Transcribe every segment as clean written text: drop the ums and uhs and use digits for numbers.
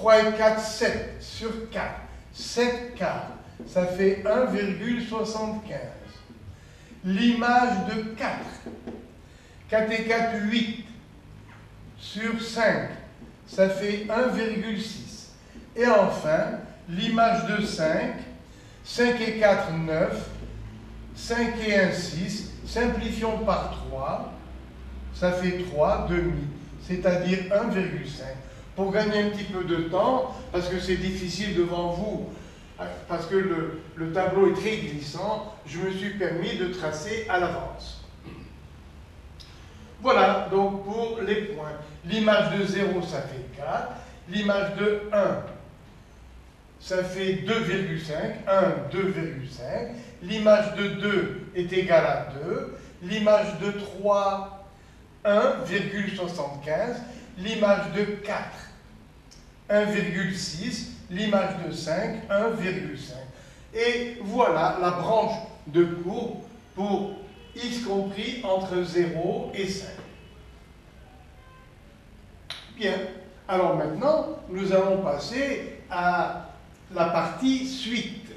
3 et 4, 7 sur 4. 7 quarts, ça fait 1,75. L'image de 4. 4 et 4, 8 sur 5, ça fait 1,6. Et enfin, l'image de 5. 5 et 4, 9. 5 et 1, 6. Simplifions par 3. Ça fait 3 demi, c'est-à-dire 1,5. Pour gagner un petit peu de temps, parce que c'est difficile devant vous, parce que le tableau est très glissant, je me suis permis de tracer à l'avance. Voilà, donc pour les points. L'image de 0, ça fait 4. L'image de 1, ça fait 2,5. 1, 2,5. L'image de 2 est égale à 2. L'image de 3, 1,75. L'image de 4, 1,6. L'image de 5, 1,5. Et voilà la branche de courbe pour x compris entre 0 et 5. Bien. Alors maintenant, nous allons passer à la partie suite.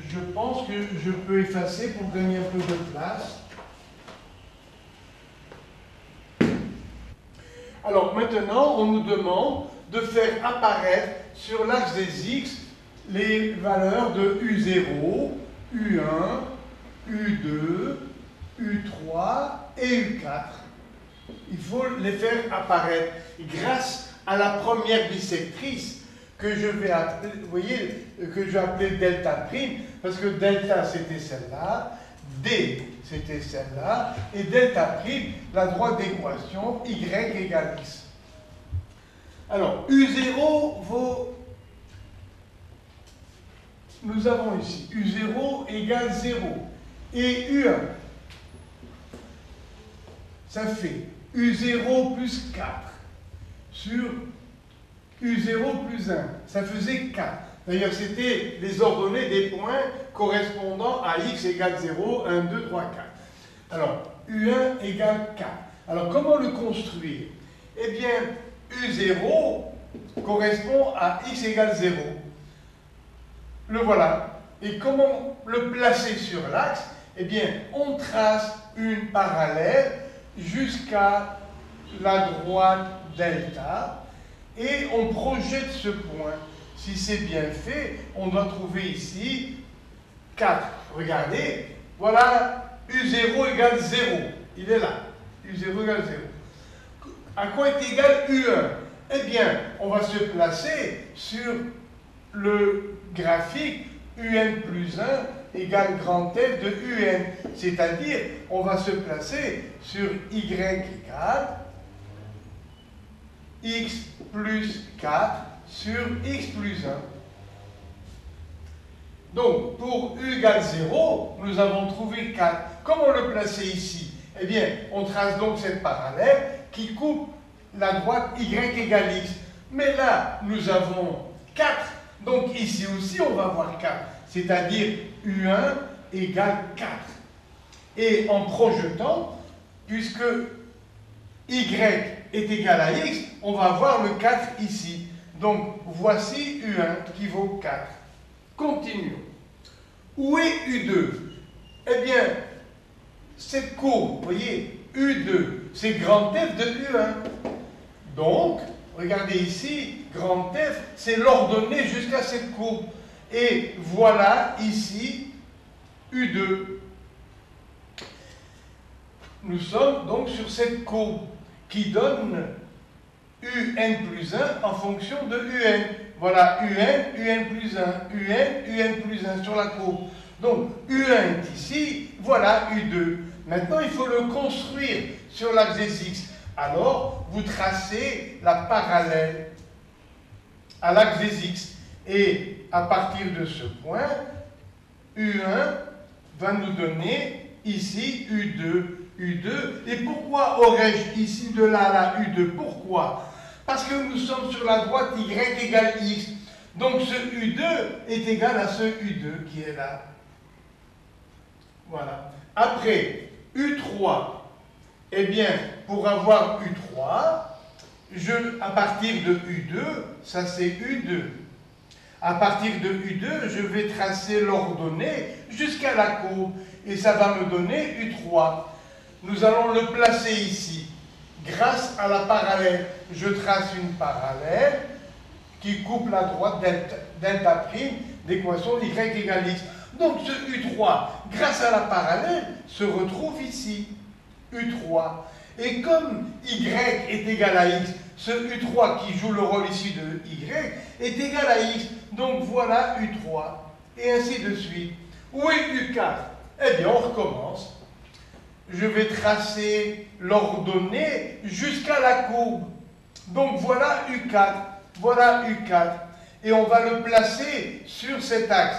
Je pense que je peux effacer pour gagner un peu de place. Alors maintenant, on nous demande de faire apparaître sur l'axe des x les valeurs de U0, U1, U2, U3 et U4. Il faut les faire apparaître grâce à la première bisectrice que je vais appeler, vous voyez, que je vais appeler delta prime, parce que delta c'était celle-là, D c'était celle-là, et delta prime, la droite d'équation, y égale x. Alors, U0 vaut, nous avons ici, U0 égale 0, et U1, ça fait U0 plus 4 sur U0 plus 1, ça faisait 4. D'ailleurs, c'était les ordonnées des points correspondant à x égale 0, 1, 2, 3, 4. Alors, U1 égale 4. Alors, comment le construire? Eh bien, U0 correspond à x égale 0. Le voilà. Et comment le placer sur l'axe? Eh bien, on trace une parallèle jusqu'à la droite delta et on projette ce point. Si c'est bien fait, on doit trouver ici 4. Regardez, voilà U0 égale 0. Il est là. U0 égale 0. À quoi est égal U1? Eh bien, on va se placer sur le graphique UN plus 1 égale grand F de UN. C'est-à-dire, on va se placer sur Y égale X plus 4 sur X plus 1. Donc, pour U égale 0, nous avons trouvé 4. Comment le placer ici? Eh bien, on trace donc cette parallèle qui coupe la droite Y égale X. Mais là, nous avons 4. Donc, ici aussi, on va avoir 4. C'est-à-dire, U1 égale 4. Et en projetant, puisque Y est égal à X, on va avoir le 4 ici. Donc, voici U1 qui vaut 4. Continuons. Où est U2? Eh bien, cette courbe, vous voyez, U2, c'est grand F de U1. Donc, regardez ici, grand F, c'est l'ordonnée jusqu'à cette courbe. Et voilà ici U2. Nous sommes donc sur cette courbe qui donne UN plus 1 en fonction de UN. Voilà UN, UN plus 1, UN, UN plus 1 sur la courbe. Donc U1 est ici, voilà U2. Maintenant, il faut le construire sur l'axe des X. Alors, vous tracez la parallèle à l'axe des X. Et à partir de ce point, U1 va nous donner ici U2. U2. Et pourquoi aurais-je ici de là à là U2? Pourquoi? Parce que nous sommes sur la droite Y égale X. Donc ce U2 est égal à ce U2 qui est là. Voilà. Après, U3, Eh bien, pour avoir U3, à partir de U2, ça c'est U2. À partir de U2, je vais tracer l'ordonnée jusqu'à la courbe. Et ça va me donner U3. Nous allons le placer ici. Grâce à la parallèle, je trace une parallèle qui coupe la droite delta prime d'équation y égale x. Donc ce U3, grâce à la parallèle, se retrouve ici. U3. Et comme y est égal à x, ce U3 qui joue le rôle ici de y est égal à x. Donc voilà U3. Et ainsi de suite. Où est U4? Eh bien, on recommence. Je vais tracer l'ordonnée jusqu'à la courbe. Donc voilà U4. Voilà U4. Et on va le placer sur cet axe.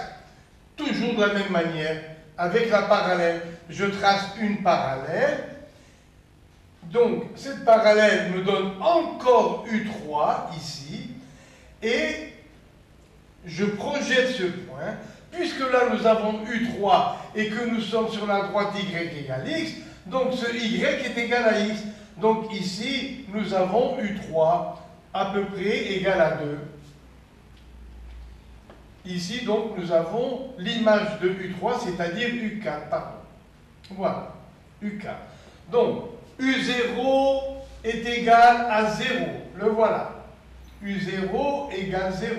Toujours de la même manière, avec la parallèle. Je trace une parallèle. Donc, cette parallèle me donne encore U3 ici. Et je projette ce point. Puisque là, nous avons U3 et que nous sommes sur la droite y égale x, donc ce y est égal à x. Donc ici, nous avons U3 à peu près égal à 2. Ici, donc, nous avons l'image de U3, c'est-à-dire U4, pardon. Voilà, U4. Donc, U0 est égal à 0. Le voilà. U0 égale 0.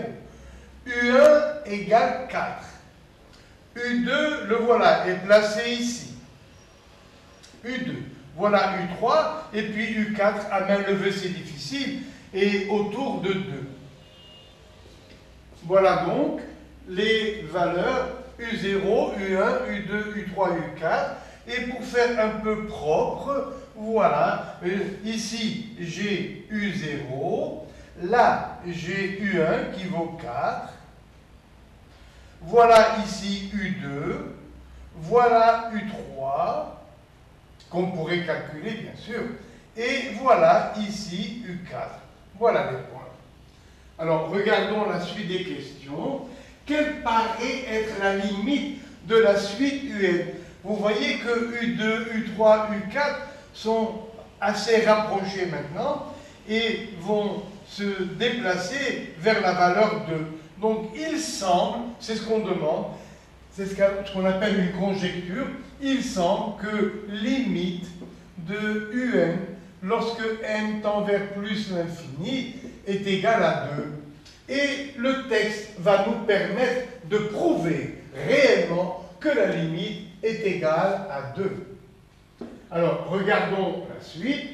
U1 égale 4. U2, le voilà, est placé ici. U2. Voilà U3, et puis U4, à main levée, c'est difficile, et autour de 2. Voilà donc les valeurs U0, U1, U2, U3, U4. Et pour faire un peu propre, voilà, ici j'ai U0, là j'ai U1 qui vaut 4. Voilà ici U2, voilà U3, qu'on pourrait calculer bien sûr, et voilà ici U4. Voilà les points. Alors regardons la suite des questions. Quelle paraît être la limite de la suite UN? Vous voyez que U2, U3, U4 sont assez rapprochés maintenant et vont se déplacer vers la valeur 2. Donc il semble, c'est ce qu'on demande, c'est ce qu'on appelle une conjecture, il semble que limite de UN, lorsque n tend vers plus l'infini, est égale à 2. Et le texte va nous permettre de prouver réellement que la limite est égale à 2. Alors, regardons la suite.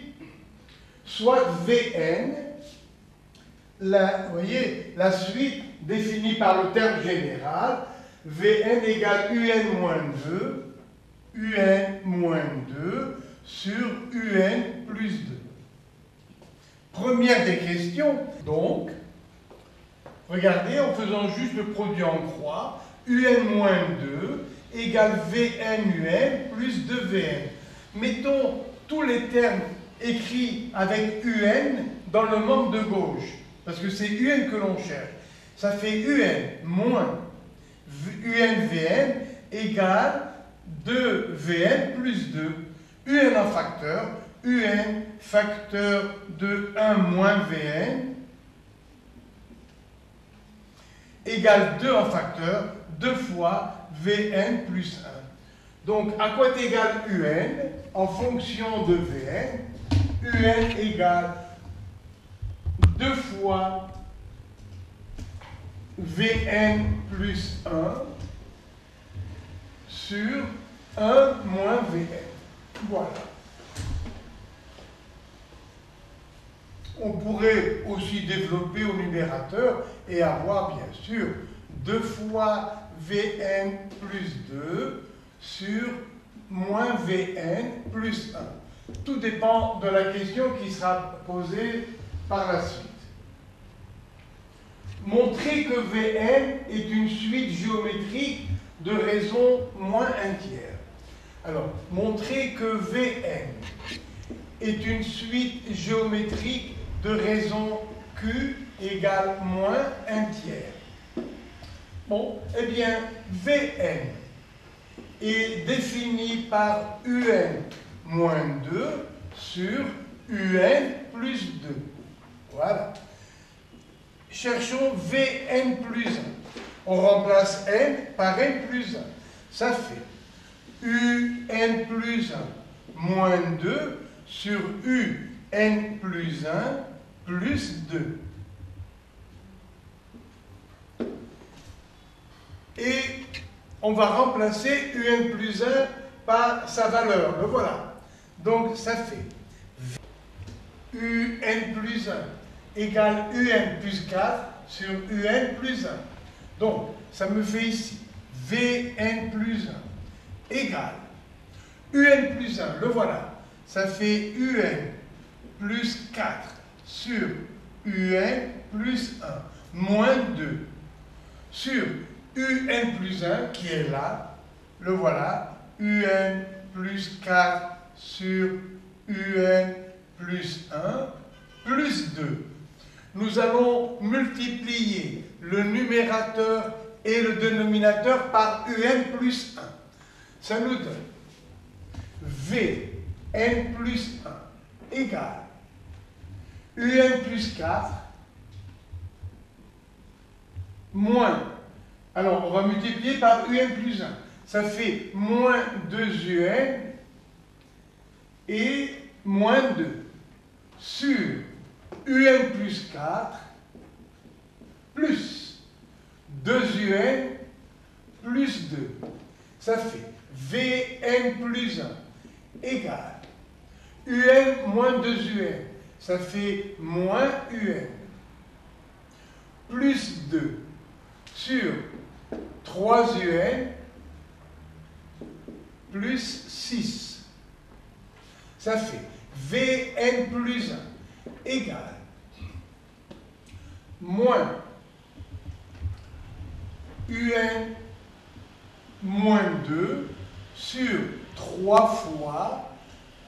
Soit Vn, vous voyez, la suite définie par le terme général, Vn égale Un moins 2, Un moins 2 sur Un plus 2. Première des questions, donc, regardez, en faisant juste le produit en croix, Un moins 2 égale Vn Un plus 2Vn. Mettons tous les termes écrits avec Un dans le membre de gauche, parce que c'est Un que l'on cherche. Ça fait Un moins UNVN égale 2Vn plus 2. Un en facteur, Un facteur de 1 moins Vn égale 2 en facteur, 2 fois Vn plus 1. Donc, à quoi est égal Un en fonction de Vn? Un égale 2 fois Vn plus 1 sur 1 moins Vn. Voilà. On pourrait aussi développer au numérateur et avoir bien sûr 2 fois Vn plus 2 sur moins Vn plus 1. Tout dépend de la question qui sera posée par la suite. Montrer que Vn est une suite géométrique de raisons moins un tiers. Alors, montrer que Vn est une suite géométrique de raisons Q égale moins un tiers. Bon, eh bien, Vn est défini par Un moins 2 sur UN plus 2. Voilà. Cherchons Vn plus 1. On remplace n par n plus 1. Ça fait UN plus 1 moins 2 sur UN plus 1 plus 2. Et on va remplacer UN plus 1 par sa valeur. Le voilà. Donc ça fait UN plus 1 égale UN plus 4 sur UN plus 1. Donc ça me fait ici Vn plus 1 égale UN plus 1. Le voilà. Ça fait UN plus 4 sur UN plus 1 moins 2 sur UN plus 1 qui est là, le voilà, UN plus 4 sur UN plus 1 plus 2. Nous allons multiplier le numérateur et le dénominateur par UN plus 1. Ça nous donne Vn plus 1 égale UN plus 4 moins. Alors, on va multiplier par UN plus 1. Ça fait moins 2 UN et moins 2 sur UN plus 4 plus 2 UN plus 2. Ça fait Vn plus 1 égale UN moins 2 UN. Ça fait moins UN plus 2 sur 3 UN plus 6. Ça fait Vn plus 1 égale moins UN moins 2 sur 3 fois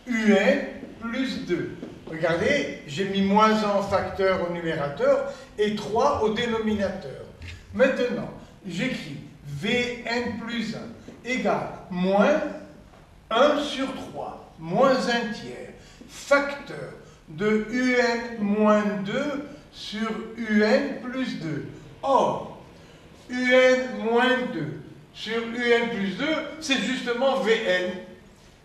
UN plus 2. Regardez, j'ai mis moins 1 en facteur au numérateur et 3 au dénominateur. Maintenant, j'écris Vn plus 1 égale moins 1 sur 3, moins 1 tiers, facteur de UN moins 2 sur UN plus 2. Or, UN moins 2 sur UN plus 2, c'est justement Vn.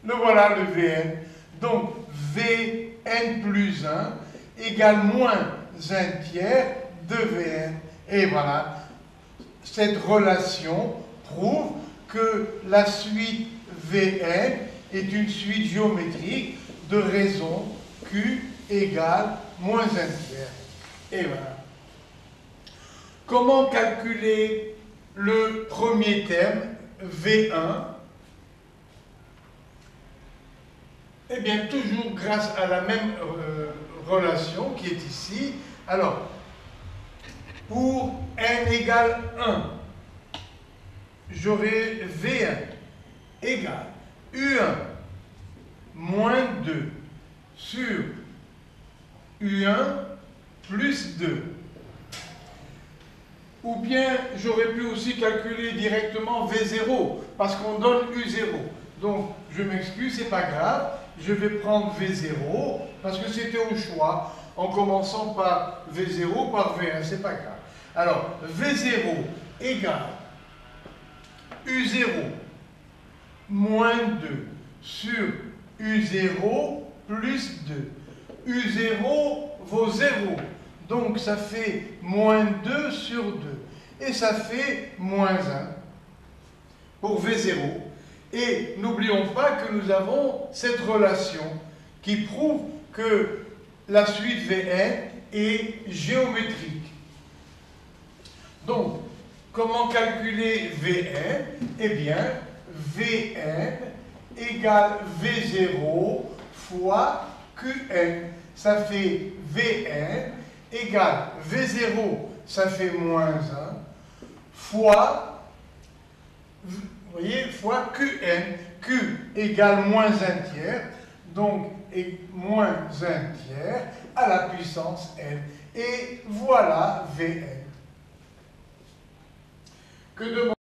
Le voilà, le Vn. Donc, Vn plus 1 égale moins 1 tiers de Vn. Et voilà, cette relation prouve que la suite Vn est une suite géométrique de raison Q égale moins 1 tiers. Et voilà. Comment calculer le premier terme, V1? Eh bien, toujours grâce à la même relation qui est ici. Alors, pour n égale 1, j'aurai V1 égale U1 moins 2 sur U1 plus 2. Ou bien, j'aurais pu aussi calculer directement V0, parce qu'on donne U0. Donc, je m'excuse, c'est pas grave. Je vais prendre V0, parce que c'était au choix, en commençant par V0 par V1, c'est pas grave. Alors, V0 égale U0 moins 2 sur U0 plus 2. U0 vaut 0. Donc ça fait moins 2 sur 2. Et ça fait moins 1 pour V0. Et n'oublions pas que nous avons cette relation qui prouve que la suite Vn est géométrique. Donc, comment calculer Vn? Eh bien, Vn égale V0 fois Qn. Ça fait Vn égale V0, ça fait moins 1, fois, vous voyez, fois Qn. Q égale moins 1 tiers, donc moins 1 tiers à la puissance n. Et voilà Vn. Que demande